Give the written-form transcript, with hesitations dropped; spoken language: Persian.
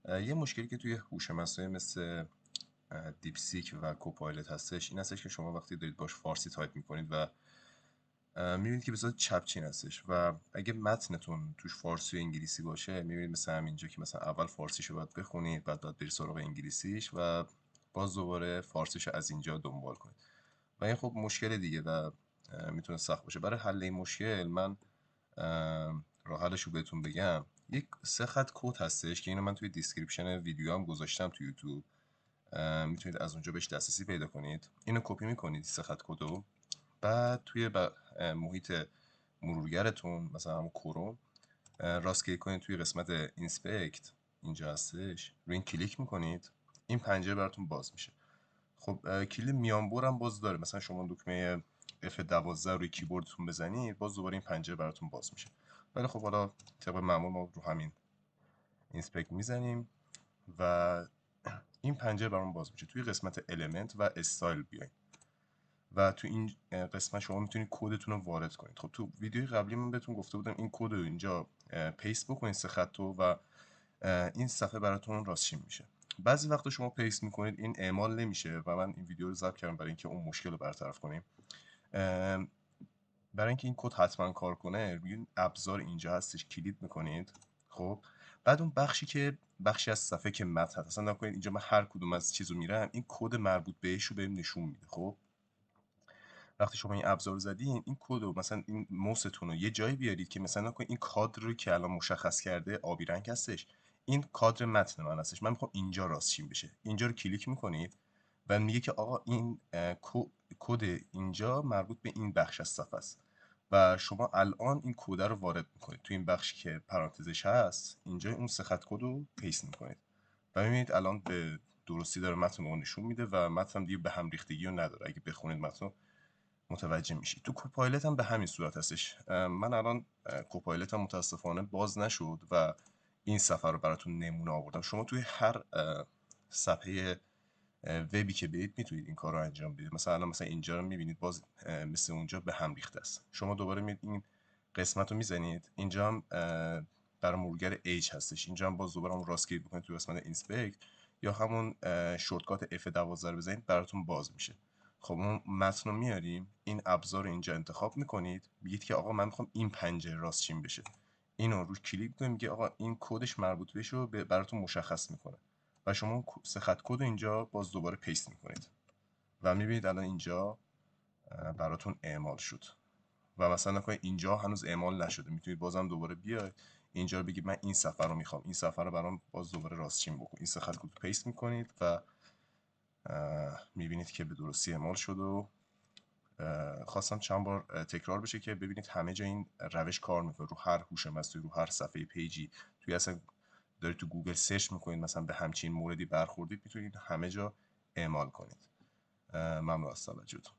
یه مشکلی که توی هوش مصنوعی مثل دیپسیک و کوپایلت هستش این هستش که شما وقتی دارید باش فارسی تایپ میکنید و میبینید که به صورت چپچین هستش و اگه متنتون توش فارسی و انگلیسی باشه میبینید مثل همینجا که مثلا اول فارسیشو باید بخونید بعد برید سراغ انگلیسیش و باز دوباره فارسیشو از اینجا دنبال کنید و این خب مشکل دیگه و میتونه سخت باشه. برای حل این مشکل من راه حلش رو بهتون بگم. یک 3 خط کد هستش که اینو من توی دیسکریپشن ویدیو هم گذاشتم تو یوتیوب، میتونید از اونجا بهش دسترسی پیدا کنید. اینو کپی میکنید 3 خط کدو، بعد توی محیط مرورگرتون مثلا همون کروم راست کلیک کنید توی قسمت اینسپکت، اینجا هستش، روی این کلیک میکنید، این پنجره براتون باز میشه. خب کلید میانبر هم باز داره، مثلا شما دکمه F12 روی کیبوردتون بزنید باز دوباره این پنجره براتون باز میشه. ولی خب حالا طبق معمول ما رو همین اینسپکت میزنیم و این پنجره برام باز میشه. توی قسمت المنت و استایل بیاین و تو این قسمت شما میتونید کدتون رو وارد کنید. خب تو ویدیوی قبلی من بهتون گفته بودم این کد رو اینجا پیست بکنید 3 خط و این صفحه براتون راستشین میشه. بعضی وقتا شما پیست میکنید این اعمال نمیشه و من این ویدیو رو ضبط کردم برای اینکه اون مشکل رو برطرف کنیم. برای اینکه این کد حتما کار کنه روی ابزار اینجا هستش کلیک میکنید. خب بعد اون بخشی که بخشی از صفحه که متن هست، اصلا نکنید اینجا من هر کدوم از چیزو میرم این کد مربوط بهش رو بهم نشون میده. خب وقتی شما این ابزار رو زدین این کد رو مثلا این موستون رو یه جایی بیارید که مثلا نکنید این کادر رو که الان مشخص کرده آبی رنگ هستش، این کادر متن من هستش، من میخوام اینجا راستشین بشه. اینجا رو کلیک میکنید و میگه که آقا این کد اینجا مربوط به این بخش از صفحه است و شما الان این کد رو وارد میکنید تو این بخشی که پرانتزش هست، اینجا اون 3 خط کد رو پیست میکنید و میبینید الان به درستی داره متن رو نشون میده و متن دیگه به هم ریختگی رو نداره. اگه بخونید متن متوجه میشید. تو کوپایلت هم به همین صورت هستش. من الان کوپایلت هم متاسفانه باز نشد و این صفحه رو براتون نمونه آوردم. شما توی هر صفحه وبی که برید میتونید این کار رو انجام بدید. مثلا اینجا رو میبینید باز مثل اونجا به هم ریخته است. شما دوباره میید این قسمت رو میزنید، اینجا هم برای مرورگر H هستش، اینجا هم باز دوباره هم راست کلیک بکنید تو قسمت اینسپکت یا همون شورتکات F12 رو بزنید براتون باز میشه. خب اون متن رو میاریم، این ابزار رو اینجا انتخاب میکنید، میگید که آقا من میخوام این پنجره راستچین بشه، اینو روش کلیک میکنید، میگه آقا این کدش مربوط بهش رو براتون مشخص میکنه و شما 3 خط کد اینجا باز دوباره پیست میکنید و میبینید الان اینجا براتون اعمال شد. و مثلا نکنید اینجا هنوز اعمال نشده، میتونید بازم دوباره بیاید اینجا رو بگید من این صفحه رو میخوام، این صفحه رو برام باز دوباره راستچین بکن، این 3 خط کد پیست میکنید و میبینید که به درستی اعمال شد. و خواستم چند بار تکرار بشه که ببینید همه جا این روش کار میکنه، رو هر هوش مصنوعی، رو هر صفحه پیجی توی اصلا دارید تو گوگل سرچ میکنید مثلا به همچین موردی برخوردید میتونید همه جا اعمال کنید. ممنون از توجهتون.